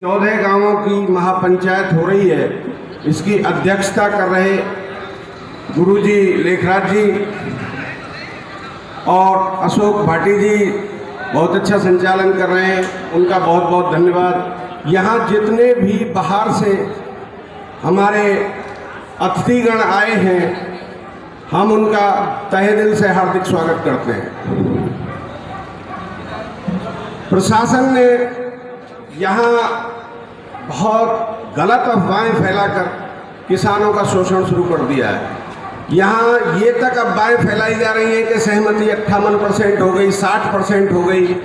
14 गांवों की महापंचायत हो रही है। इसकी अध्यक्षता कर रहे गुरुजी लेखराज जी और अशोक भाटी जी बहुत अच्छा संचालन कर रहे हैं, उनका बहुत बहुत धन्यवाद। यहाँ जितने भी बाहर से हमारे अतिथिगण आए हैं, हम उनका तहे दिल से हार्दिक स्वागत करते हैं। प्रशासन ने यहाँ बहुत गलत अफवाहें फैलाकर किसानों का शोषण शुरू कर दिया है। यहाँ ये तक अफवाहें फैलाई जा रही हैं कि सहमति 58% हो गई, 60% हो गई।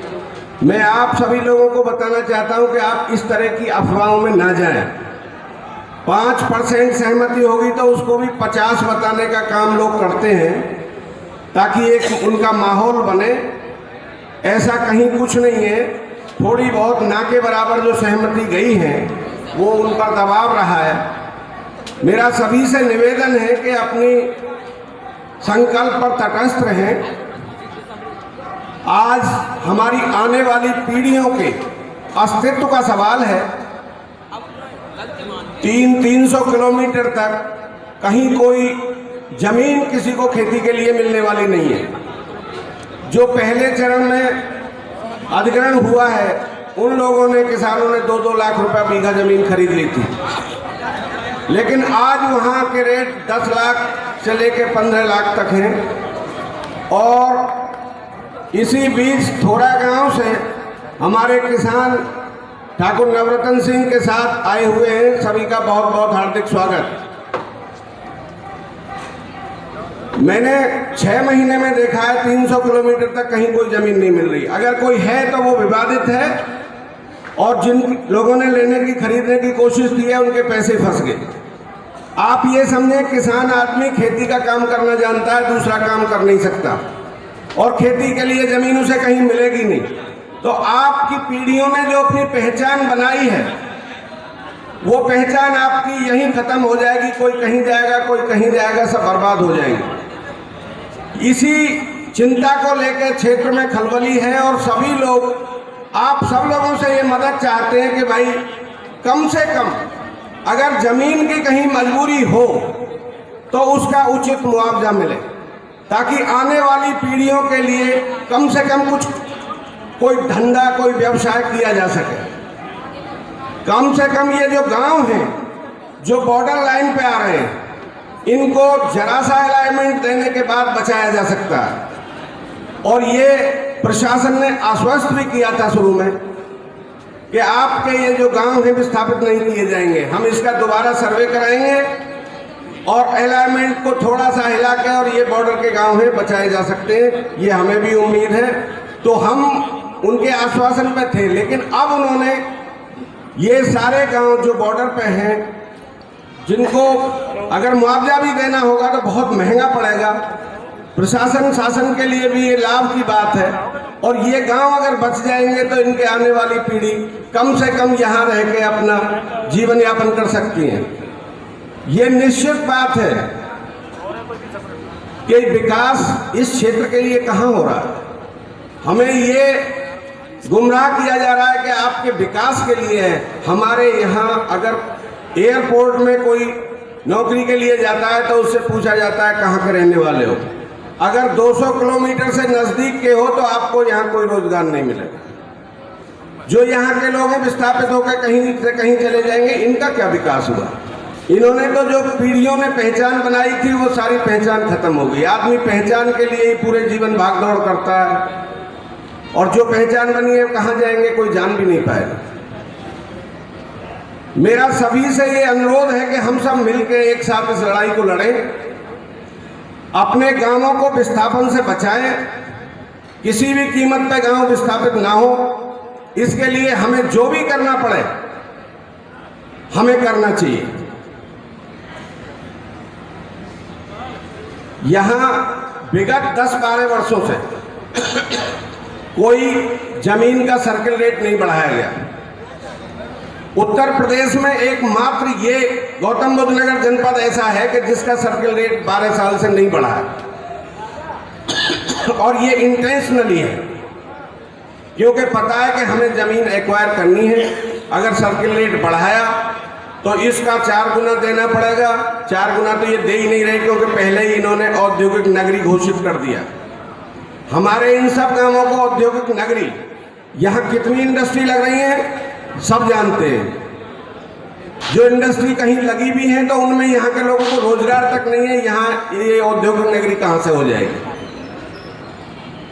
मैं आप सभी लोगों को बताना चाहता हूं कि आप इस तरह की अफवाहों में ना जाएं। 5% सहमति होगी तो उसको भी 50 बताने का काम लोग करते हैं ताकि एक उनका माहौल बने। ऐसा कहीं कुछ नहीं है। थोड़ी बहुत ना के बराबर जो सहमति गई है वो उन पर दबाव रहा है। मेरा सभी से निवेदन है कि अपनी संकल्प पर तटस्थ रहें। आज हमारी आने वाली पीढ़ियों के अस्तित्व का सवाल है। 300 किलोमीटर तक कहीं कोई जमीन किसी को खेती के लिए मिलने वाली नहीं है। जो पहले चरण में अधिग्रहण हुआ है उन लोगों ने, किसानों ने 2-2 लाख रुपया बीघा जमीन खरीद ली थी, लेकिन आज वहाँ के रेट 10 लाख से लेकर 15 लाख तक हैं। और इसी बीच थोड़ा गांव से हमारे किसान ठाकुर नवरत्न सिंह के साथ आए हुए हैं। सभी का बहुत बहुत हार्दिक स्वागत। मैंने 6 महीने में देखा है 300 किलोमीटर तक कहीं कोई जमीन नहीं मिल रही। अगर कोई है तो वो विवादित है और जिन लोगों ने लेने की खरीदने की कोशिश की है उनके पैसे फंस गए। आप ये समझें, किसान आदमी खेती का काम करना जानता है, दूसरा काम कर नहीं सकता, और खेती के लिए जमीन उसे कहीं मिलेगी नहीं। तो आपकी पीढ़ियों ने जो अपनी पहचान बनाई है वो पहचान आपकी यहीं खत्म हो जाएगी। कोई कहीं जाएगा, कोई कहीं जाएगा, सब बर्बाद हो जाएंगे। इसी चिंता को लेकर क्षेत्र में खलबली है और सभी लोग, आप सब लोगों से ये मदद चाहते हैं कि भाई कम से कम अगर जमीन की कहीं मजबूरी हो तो उसका उचित मुआवजा मिले, ताकि आने वाली पीढ़ियों के लिए कम से कम कुछ कोई धंधा, कोई व्यवसाय किया जा सके। कम से कम ये जो गांव हैं जो बॉर्डर लाइन पे आ रहे हैं, इनको जरा सा अलाइनमेंट देने के बाद बचाया जा सकता है। और ये प्रशासन ने आश्वस्त भी किया था शुरू में कि आपके ये जो गांव हैं विस्थापित नहीं किए जाएंगे। हम इसका दोबारा सर्वे कराएंगे और अलाइनमेंट को थोड़ा सा हिला के, और ये बॉर्डर के गांव हैं, बचाए जा सकते हैं। ये हमें भी उम्मीद है। तो हम उनके आश्वासन पे थे, लेकिन अब उन्होंने ये सारे गांव जो बॉर्डर पे हैं, जिनको अगर मुआवजा भी देना होगा तो बहुत महंगा पड़ेगा, प्रशासन शासन के लिए भी ये लाभ की बात है। और ये गांव अगर बच जाएंगे तो इनके आने वाली पीढ़ी कम से कम यहाँ रह के अपना जीवन यापन कर सकती है। ये निश्चित बात है कि विकास इस क्षेत्र के लिए कहाँ हो रहा है। हमें ये गुमराह किया जा रहा है कि आपके विकास के लिए है। हमारे यहाँ अगर एयरपोर्ट में कोई नौकरी के लिए जाता है तो उससे पूछा जाता है कहाँ के रहने वाले हो। अगर 200 किलोमीटर से नज़दीक के हो तो आपको यहाँ कोई रोजगार नहीं मिलेगा। जो यहाँ के लोग हैं विस्थापित होकर कहीं से कहीं चले जाएंगे, इनका क्या विकास हुआ। इन्होंने तो जो पीढ़ियों ने पहचान बनाई थी वो सारी पहचान खत्म हो गई। आदमी पहचान के लिए ही पूरे जीवन भागदौड़ करता है, और जो पहचान बनी है कहाँ जाएंगे कोई जान भी नहीं पाएगा। मेरा सभी से ये अनुरोध है कि हम सब मिलकर एक साथ इस लड़ाई को लड़ें, अपने गांवों को विस्थापन से बचाएं। किसी भी कीमत पे गांव विस्थापित ना हो, इसके लिए हमें जो भी करना पड़े हमें करना चाहिए। यहां विगत 10-12 वर्षों से कोई जमीन का सर्किल रेट नहीं बढ़ाया गया। उत्तर प्रदेश में एकमात्र ये गौतम बुद्ध नगर जनपद ऐसा है कि जिसका सर्किल रेट 12 साल से नहीं बढ़ा है। और ये इंटेंशनली है, क्योंकि पता है कि हमें ज़मीन एक्वायर करनी है। अगर सर्किल रेट बढ़ाया तो इसका 4 गुना देना पड़ेगा। 4 गुना तो ये दे ही नहीं रहे, क्योंकि पहले ही इन्होंने औद्योगिक नगरी घोषित कर दिया। हमारे इन सब गांवों को औद्योगिक नगरी, यहाँ कितनी इंडस्ट्री लग रही है सब जानते हैं। जो इंडस्ट्री कहीं लगी भी है तो उनमें यहाँ के लोगों को रोजगार तक नहीं है। यहाँ ये औद्योगिक नगरी कहाँ से हो जाएगी?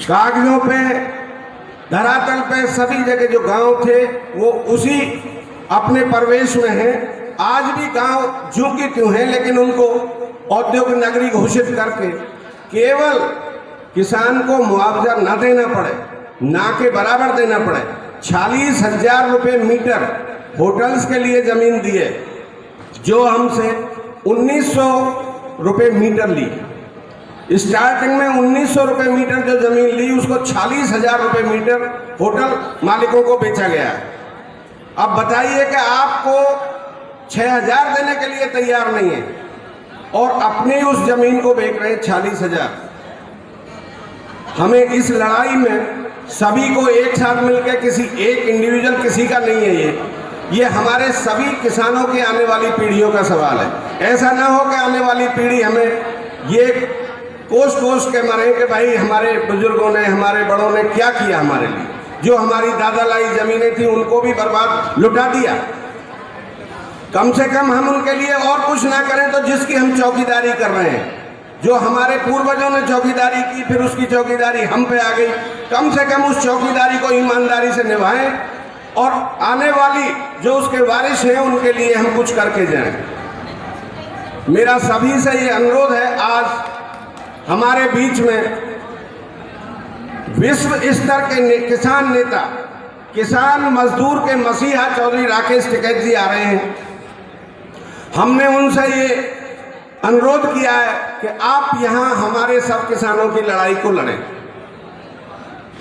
कागजों पे, धरातल पे सभी जगह जो गांव थे वो उसी अपने प्रवेश में हैं। आज भी गांव ज्यों की त्यों हैं, लेकिन उनको औद्योगिक नगरी घोषित करके केवल किसान को मुआवजा न देना पड़े, ना के बराबर देना पड़े। 40,000 रुपये मीटर होटल्स के लिए जमीन दिए, जो हमसे 1900 रुपये मीटर ली। स्टार्टिंग में 1900 रुपये मीटर जो जमीन ली, उसको 40,000 रुपये मीटर होटल मालिकों को बेचा गया। अब बताइए कि आपको 6,000 देने के लिए तैयार नहीं है और अपनी उस जमीन को बेच रहे हैं 40,000। हमें इस लड़ाई में सभी को एक साथ मिलकर, किसी एक इंडिविजुअल किसी का नहीं है, ये हमारे सभी किसानों की आने वाली पीढ़ियों का सवाल है। ऐसा ना हो कि आने वाली पीढ़ी हमें ये कोस के मरे कि भाई हमारे बुजुर्गों ने, हमारे बड़ों ने क्या किया हमारे लिए। जो हमारी दादा लाई जमीनें थी उनको भी बर्बाद लुटा दिया। कम से कम हम उनके लिए और कुछ ना करें तो जिसकी हम चौकीदारी कर रहे हैं, जो हमारे पूर्वजों ने चौकीदारी की, फिर उसकी चौकीदारी हम पे आ गई, कम से कम उस चौकीदारी को ईमानदारी से निभाएं और आने वाली जो उसके वारिस हैं उनके लिए हम कुछ करके जाएं। मेरा सभी से ये अनुरोध है। आज हमारे बीच में विश्व स्तर के किसान नेता, किसान मजदूर के मसीहा चौधरी राकेश टिकैत जी आ रहे हैं। हमने उनसे ये अनुरोध किया है कि आप यहाँ हमारे सब किसानों की लड़ाई को लड़ें।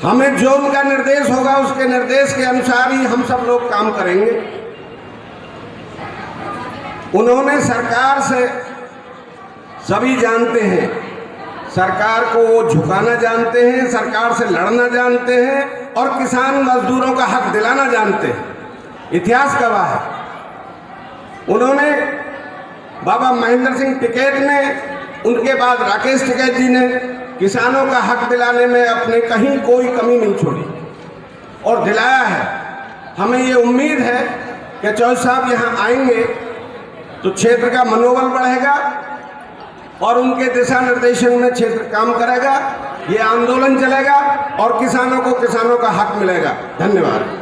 हमें जो उनका निर्देश होगा उसके निर्देश के अनुसार ही हम सब लोग काम करेंगे। उन्होंने सरकार से, सभी जानते हैं, सरकार को वो झुकाना जानते हैं, सरकार से लड़ना जानते हैं और किसान मजदूरों का हक दिलाना जानते हैं। इतिहास गवाह है। उन्होंने, बाबा महेंद्र सिंह टिकैत ने, उनके बाद राकेश टिकैत जी ने किसानों का हक दिलाने में अपने कहीं कोई कमी नहीं छोड़ी और दिलाया है। हमें ये उम्मीद है कि चौधरी साहब यहाँ आएंगे तो क्षेत्र का मनोबल बढ़ेगा और उनके दिशा निर्देशन में क्षेत्र काम करेगा, ये आंदोलन चलेगा और किसानों को किसानों का हक मिलेगा। धन्यवाद।